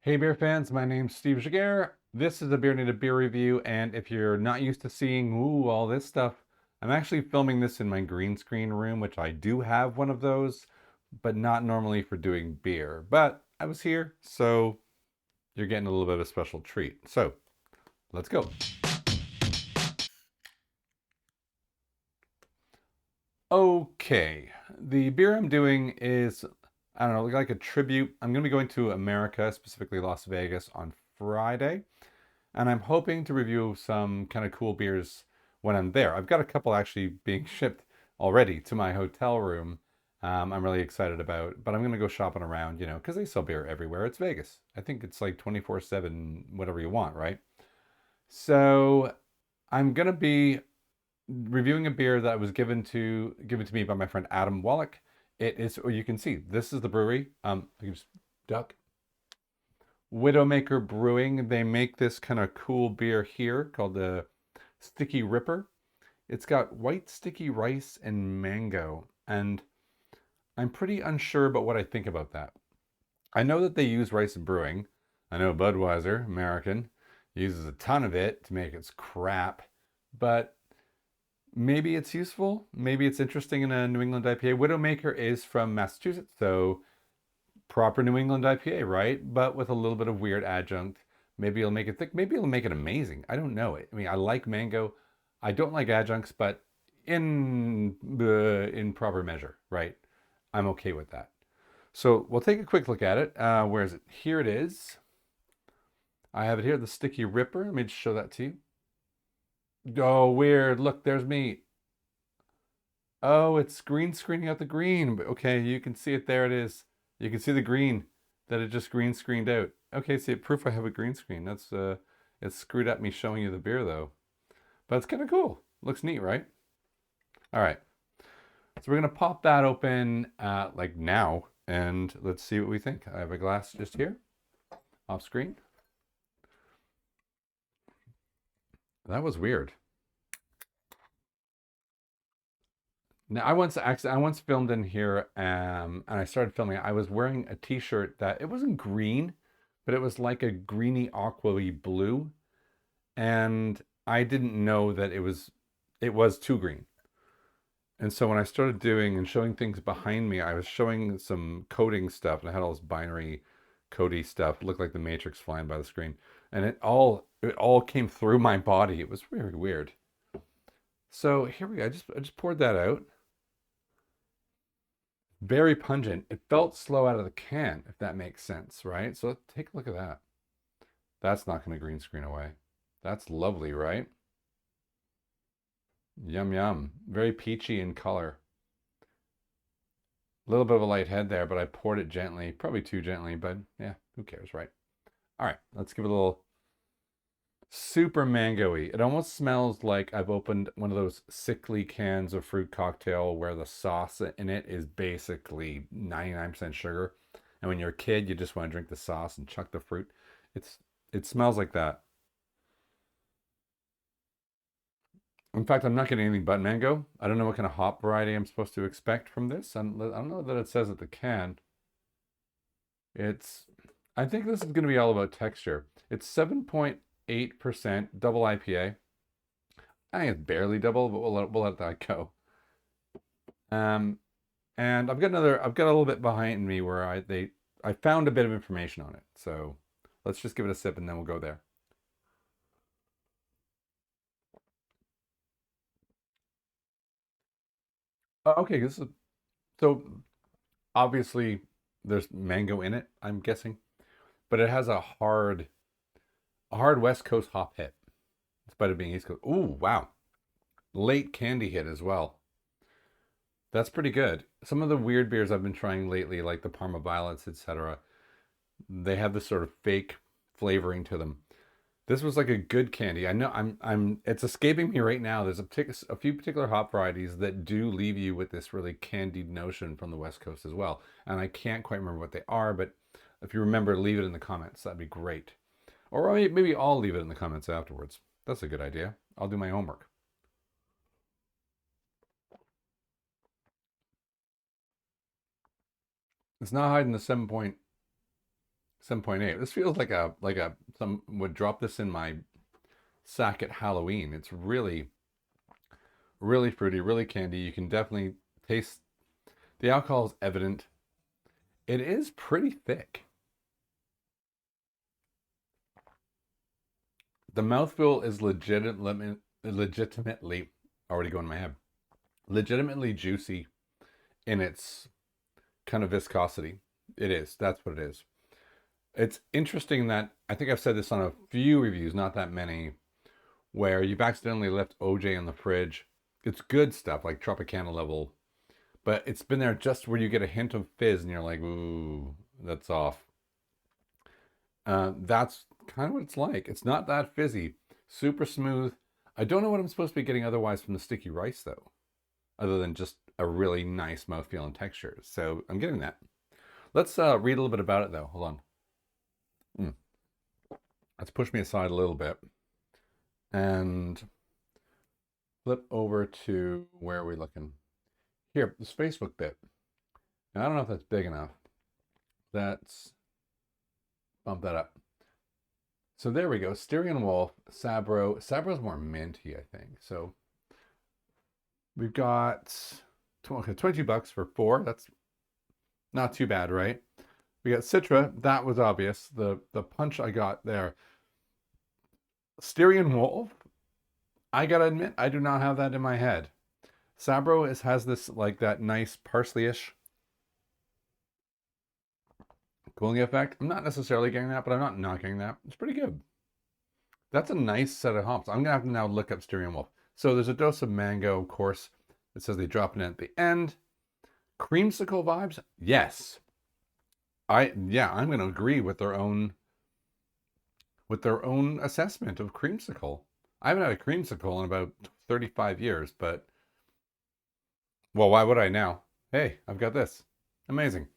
Hey beer fans, my name's Steve Jaguar. This is a BeerNative beer review, and if you're not used to seeing all this stuff, I'm actually filming this in my green screen room, which I do have one of those, but not normally for doing beer. But I was here, so you're getting a little bit of a special treat. So let's go. Okay, the beer I'm doing is, I don't know, like a tribute. I'm going to be going to America, specifically Las Vegas, on Friday. And I'm hoping to review some kind of cool beers when I'm there. I've got a couple actually being shipped already to my hotel room. I'm really excited about, but I'm going to go shopping around, because they sell beer everywhere. It's Vegas. I think it's like 24/7, whatever you want, right? So I'm going to be reviewing a beer that was given to me by my friend Adam Wallach. It is, you can see, this is the brewery. I can just duck. Widowmaker Brewing. They make this kind of cool beer here called the Sticky Ripper. It's got white sticky rice and mango, and I'm pretty unsure about what I think about that. I know that they use rice in brewing. I know Budweiser, American, uses a ton of it to make its crap, but maybe it's useful. Maybe it's interesting in a New England IPA. Widowmaker is from Massachusetts, so proper New England IPA, right? But with a little bit of weird adjunct. Maybe it'll make it thick. Maybe it'll make it amazing. I don't know. I mean, I like mango. I don't like adjuncts, but in proper measure, right? I'm okay with that. So we'll take a quick look at it. Where is it? Here it is. I have it here, the Sticky Ripper. Let me just show that to you. Oh, weird. Look, there's me. Oh, it's green screening out the green. Okay, you can see it. There it is. You can see the green that it just green screened out. Okay, see, proof I have a green screen. That's It screwed up me showing you the beer though. But it's kind of cool. Looks neat, right? All right. So we're gonna pop that open like now, and let's see what we think. I have a glass just here, off screen. That was weird. Now I once filmed in here, and I started filming. I was wearing a T-shirt that it wasn't green, but it was like a greeny aqua-y blue, and I didn't know that it was too green. And so when I started doing and showing things behind me, I was showing some coding stuff, and I had all this binary codey stuff. It looked like the Matrix flying by the screen, and it all came through my body. It was very weird. So here we go. I just poured that out. Very pungent. It felt slow out of the can, if that makes sense, right? So let's take a look at that. That's not going to green screen away. That's lovely, right? Yum yum. Very peachy in color. A little bit of a light head there, but I poured it gently, probably too gently, but yeah, who cares, right? All right, let's give it a little super mango-y. It almost smells like I've opened one of those sickly cans of fruit cocktail where the sauce in it is basically 99% sugar. And when you're a kid, you just want to drink the sauce and chuck the fruit. It's it smells like that. In fact, I'm not getting anything but mango. I don't know what kind of hop variety I'm supposed to expect from this. I don't know that it says at the can. It's, I think this is going to be all about texture. It's 7.8% double IPA. I think it's barely double, but we'll let that go. Um, and I've got a little bit behind me where I found a bit of information on it. So let's just give it a sip and then we'll go there. Okay, so obviously there's mango in it, I'm guessing, but it has a hard West Coast hop hit, despite it being East Coast. Ooh, wow. Late candy hit as well. That's pretty good. Some of the weird beers I've been trying lately, like the Parma Violets, etc., they have this sort of fake flavoring to them. This was like a good candy. I know it's escaping me right now. There's a few particular hop varieties that do leave you with this really candied notion from the West Coast as well. And I can't quite remember what they are, but if you remember, leave it in the comments. That'd be great. Or maybe I'll leave it in the comments afterwards. That's a good idea. I'll do my homework. It's not hiding the 7.8%. 7.8. This feels like some would drop this in my sack at Halloween. It's really, really fruity, really candy. You can definitely taste the alcohol is evident. It is pretty thick. The mouthfeel is legitimately already going in my head. Legitimately juicy in its kind of viscosity. It is. That's what it is. It's interesting that I think I've said this on a few reviews, not that many, where you've accidentally left OJ in the fridge. It's good stuff, like Tropicana level, but it's been there just where you get a hint of fizz and you're like, ooh, that's off. That's kind of what it's like. It's not that fizzy, super smooth. I don't know what I'm supposed to be getting otherwise from the sticky rice, though, other than just a really nice mouthfeel and texture. So I'm getting that. Let's read a little bit about it, though. Hold on. Let's push me aside a little bit and flip over to where are we looking? Here, this Facebook bit. Now, I don't know if that's big enough. Let's bump that up. So there we go. Styrian Wolf, Sabro. Sabro's more minty, I think. So we've got $22 for 4. That's not too bad, right? We got Citra. That was obvious. The punch I got there. Styrian Wolf. I gotta admit, I do not have that in my head. Sabro has this like that nice parsley-ish cooling effect. I'm not necessarily getting that, but I'm not getting that. It's pretty good. That's a nice set of hops. I'm gonna have to now look up Styrian Wolf. So there's a dose of mango, of course. It says they drop it in at the end. Creamsicle vibes? Yes. I'm gonna agree with their own assessment of creamsicle. I haven't had a creamsicle in about 35 years, but well, why would I now? Hey, I've got this. Amazing.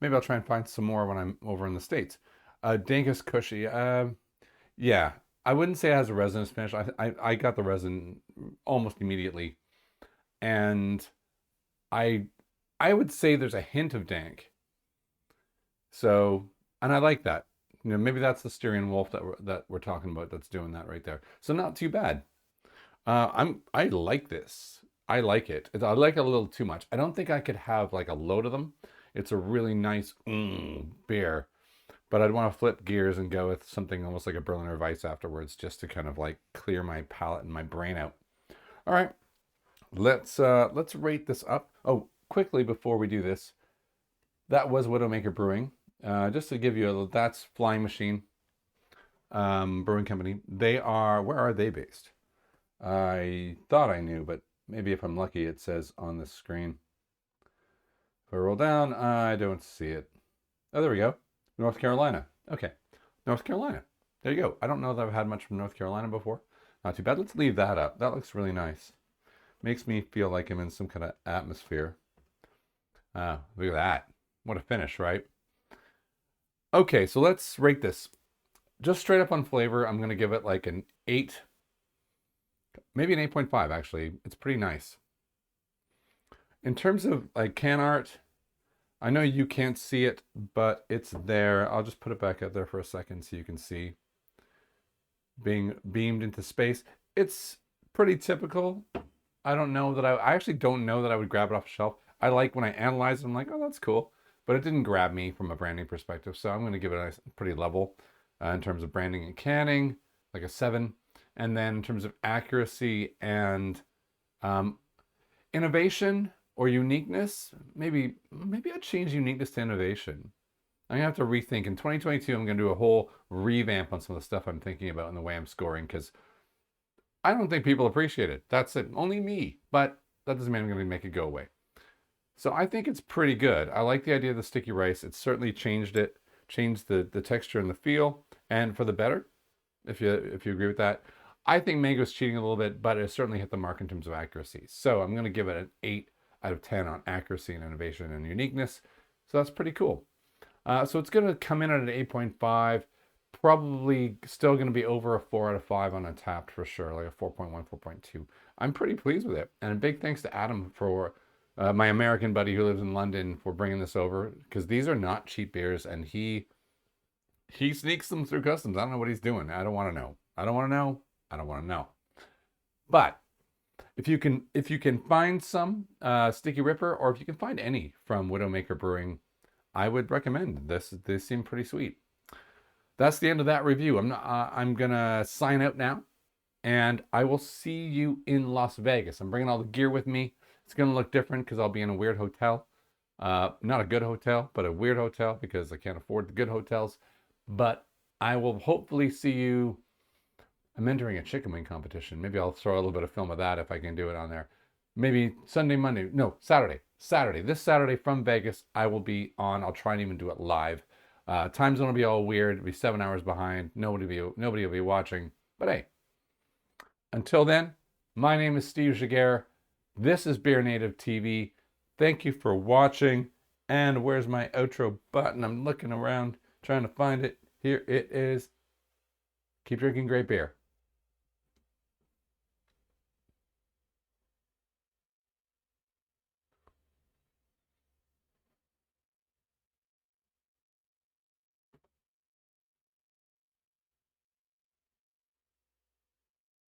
Maybe I'll try and find some more when I'm over in the States. Dankest cushy. Yeah, I wouldn't say it has a resinous finish. I got the resin almost immediately, and I would say there's a hint of dank. So, and I like that. You know, maybe that's the Styrian Wolf that we're talking about that's doing that right there. So not too bad. I like this. I like it. I like it a little too much. I don't think I could have like a load of them. It's a really nice beer, but I'd want to flip gears and go with something almost like a Berliner Weiss afterwards, just to kind of like clear my palate and my brain out. All right, let's rate this up. Oh, quickly before we do this, that was Widowmaker Brewing. Just to give you that's Flying Machine Brewing Company. Where are they based? I thought I knew, but maybe if I'm lucky, it says on the screen. If I roll down, I don't see it. Oh, there we go. North Carolina. Okay. North Carolina. There you go. I don't know that I've had much from North Carolina before. Not too bad. Let's leave that up. That looks really nice. Makes me feel like I'm in some kind of atmosphere. Look at that. What a finish, right? Okay, so let's rate this. Just straight up on flavor, I'm going to give it like an 8. Maybe an 8.5, actually. It's pretty nice. In terms of like can art, I know you can't see it, but it's there. I'll just put it back up there for a second so you can see. Being beamed into space. It's pretty typical. I actually don't know that I would grab it off the shelf. I like when I analyze it, I'm like, oh, that's cool. But it didn't grab me from a branding perspective. So I'm going to give it a pretty level in terms of branding and canning, like a 7. And then in terms of accuracy and innovation or uniqueness, maybe I'd change uniqueness to innovation. I'm going to have to rethink. In 2022, I'm going to do a whole revamp on some of the stuff I'm thinking about and the way I'm scoring, because I don't think people appreciate it. That's it. Only me. But that doesn't mean I'm going to make it go away. So I think it's pretty good. I like the idea of the sticky rice. It certainly changed the texture and the feel, and for the better, if you agree with that. I think mango's cheating a little bit, but it certainly hit the mark in terms of accuracy. So I'm going to give it an 8 out of 10 on accuracy and innovation and uniqueness. So that's pretty cool. So it's going to come in at an 8.5, probably still going to be over a 4 out of 5 on Untapped for sure, like a 4.1, 4.2. I'm pretty pleased with it. And a big thanks to Adam for my American buddy who lives in London for bringing this over, because these are not cheap beers, and he He sneaks them through customs. I don't know what he's doing. I don't want to know. I don't want to know. I don't want to know. But if you can find some Sticky Ripper, or if you can find any from Widowmaker Brewing, I would recommend this. They seem pretty sweet. That's the end of that review. I'm gonna sign out now, and I will see you in Las Vegas. I'm bringing all the gear with me. It's gonna look different because I'll be in a weird hotel. Not a good hotel, but a weird hotel because I can't afford the good hotels. But I will hopefully see you. I'm entering a chicken wing competition. Maybe I'll throw a little bit of film of that if I can do it on there. Maybe Sunday, Monday. No, Saturday. Saturday. This Saturday from Vegas, I will be on. I'll try and even do it live. Time zone will be all weird. It'll be 7 hours behind. Nobody will be watching. But hey, until then, my name is Steve Jaguar. This is BeerNative TV. Thank you for watching. And where's my outro button? I'm looking around trying to find it. Here it is. Keep drinking great beer.